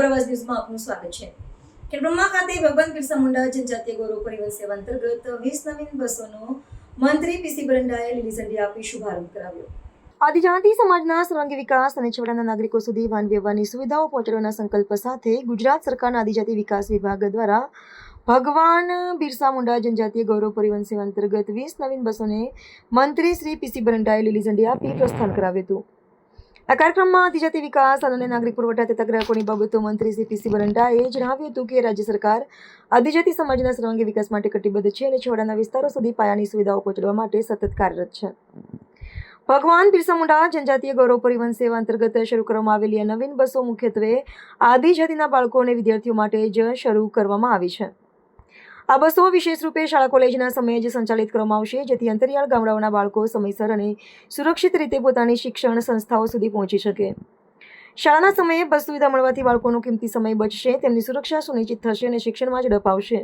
ખબર અવાજ ન્યૂઝમાં આપનું સ્વાગત છે। ખેડબ્રહ્મા ખાતે ભગવાન બિરસા મુંડા જનજાતીય ગૌરવ પરિવહન સેવા અંતર્ગત 20 નવીન બસોનો મંત્રી પીસી બરંડાએ લીલી ઝંડી આપી શુભારંભ કરાવ્યો। આદિજાતિ સમાજના સર્વાંગી વિકાસ અને છેવાડાના નાગરિકો સુધી વાહન વ્યવહારની સુવિધાઓ પહોંચાડવાના સંકલ્પ સાથે ગુજરાત સરકારના આદિજાતિ વિકાસ વિભાગ દ્વારા ભગવાન બિરસા મુંડા જનજાતીય ગૌરવ પરિવહન સેવા અંતર્ગત 20 નવીન બસોને મંત્રી શ્રી પીસી બરંડાએ લીલી ઝંડી આપી પ્રસ્થાન કરાવ્યું હતું। આ કાર્યક્રમમાં આદિજાતિ વિકાસ અને નાગરિક પુરવઠા તથા ગ્રાહકોની બાબતો મંત્રી શ્રી પીસી બરંડાએ જણાવ્યું હતું કે રાજ્ય સરકાર આદિજાતિ સમાજના સર્વાંગી વિકાસ માટે કટિબદ્ધ છે અને છેવાડાના વિસ્તારો સુધી પાયાની સુવિધાઓ પહોંચાડવા માટે સતત કાર્યરત છે। ભગવાન બિરસા મુંડા જનજાતીય ગૌરવ પરિવહન સેવા અંતર્ગત શરૂ કરવામાં આવેલી આ નવીન બસો મુખ્યત્વે આદિજાતિના બાળકો અને વિદ્યાર્થીઓ માટે જ શરૂ કરવામાં આવી છે। આ બસો વિશેષ રૂપે શાળા કોલેજના સમયે જ સંચાલિત કરવામાં આવશે, જેથી અંતરિયાળ ગામડાઓના બાળકો સમયસર અને સુરક્ષિત રીતે પોતાની શિક્ષણ સંસ્થાઓ સુધી પહોંચી શકે। શાળાના સમયે બસ સુવિધા મળવાથી બાળકોનો કિંમતી સમય બચશે, તેમની સુરક્ષા સુનિશ્ચિત થશે અને શિક્ષણમાં ઝડપ આવશે।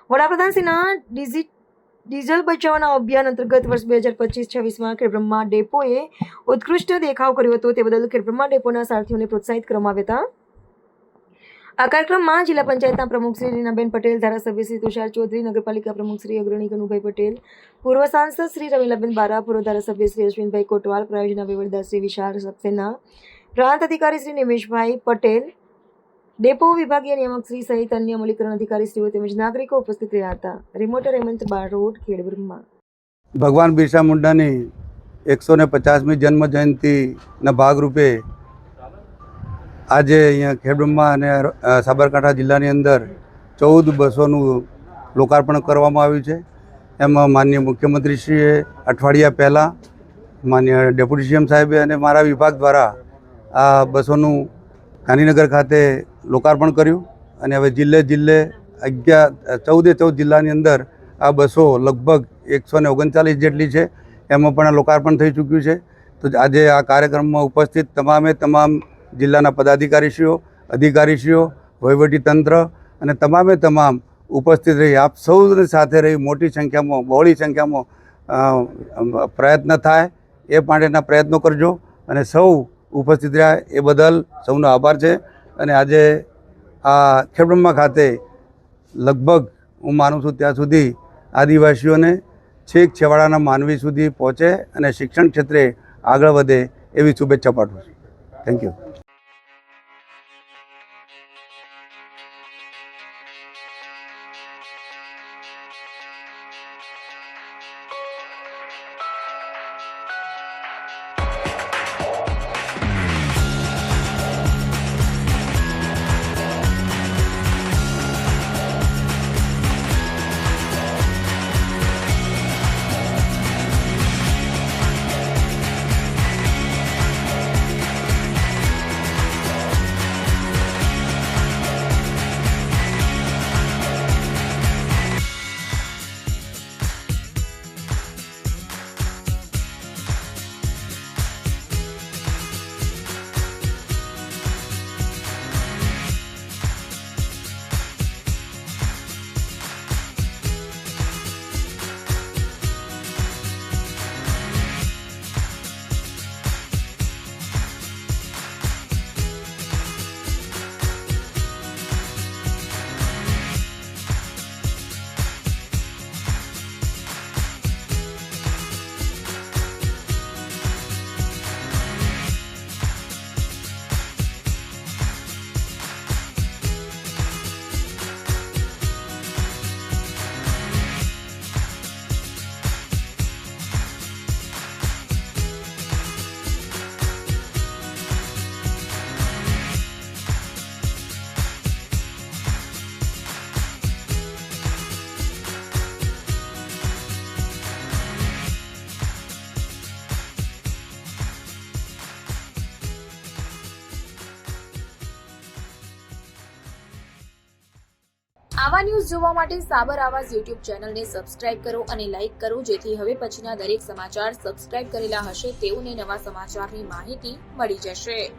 વડાપ્રધાનશ્રીના ડીઝલ બચાવવાના અભિયાન અંતર્ગત વર્ષ 2025-26માં ખેડબ્રહ્મા ડેપોએ ઉત્કૃષ્ટ દેખાવ કર્યો હતો, તે બદલ ખેડબ્રહ્મા ડેપોના સારથીઓને પ્રોત્સાહિત કરવામાં આવ્યા હતા। આ કાર્યક્રમમાં જિલ્લા પંચાયતના પ્રમુખ શ્રી રીનાબેન પટેલ, ધારાસભ્ય શ્રી તુષાર ચૌધરી, નગરપાલિકા પ્રમુખ શ્રી અગ્રણી કનુભાઈ પટેલ, પૂર્વ સાંસદ શ્રી રમીલાબેન બારા, પૂર્વ ધારાસભ્ય શ્રી અશ્વિનભાઈ કોટવાલ, પ્રાયોજના વહીવટદાર શ્રી વિશાળ સક્સેના, પ્રાંત અધિકારી શ્રી નિમેશભાઈ પટેલ, ડેપો વિભાગીય નિયામક શ્રી સહિત અન્ય અમલીકરણ અધિકારીશ્રીઓ તેમજ નાગરિકો ઉપસ્થિત રહ્યા હતા। રિમોટર હેમંત બારોટ, ખેડબ્રહ્મા। ભગવાન બિરસા મુંડાની 150મી જન્મ જયંતિના ભાગરૂપે આજે અહીંયા ખેડબ્રહ્મા અને સાબરકાંઠા જિલ્લાની અંદર 14 બસોનું લોકાર્પણ કરવામાં આવ્યું છે। એમાં માનનીય મુખ્યમંત્રીશ્રીએ અઠવાડિયા પહેલાં માનનીય ડેપ્યુટી સીએમ સાહેબે અને મારા વિભાગ દ્વારા આ બસોનું ગાંધીનગર ખાતે લોકાર્પણ કર્યું અને હવે જિલ્લે 14 જિલ્લાની અંદર આ બસો લગભગ 139 જેટલી છે, એમાં પણ લોકાર્પણ થઈ ચૂક્યું છે। તો આજે આ કાર્યક્રમમાં ઉપસ્થિત તમામ જિલ્લાના પદાધિકારીશ્રીઓ, અધિકારીશ્રીઓ, વહીવટીતંત્ર અને તમામ ઉપસ્થિત રહી આપ સૌની સાથે રહી મોટી સંખ્યામાં, બહોળી સંખ્યામાં પ્રયત્ન થાય એ માટેના પ્રયત્નો કરજો અને સૌ ઉપસ્થિત રહ્યા એ બદલ સૌનો આભાર છે। અને આજે આ ખેડબ્રહ્મા ખાતે લગભગ હું માનું છું ત્યાં સુધી આદિવાસીઓને છેક છેવાડાના માનવી સુધી પહોંચે અને શિક્ષણ ક્ષેત્રે આગળ વધે એવી શુભેચ્છા પાઠવું છું। Thank you. આવા ન્યૂઝ જોવા માટે સાબર આવાઝ યુટ્યુબ ચેનલને સબસ્ક્રાઇબ કરો અને લાઇક કરો, જેથી હવે પછીના દરેક સમાચાર સબસ્ક્રાઇબ કરેલા હશે તેઓને નવા સમાચારની માહિતી મળી જશે।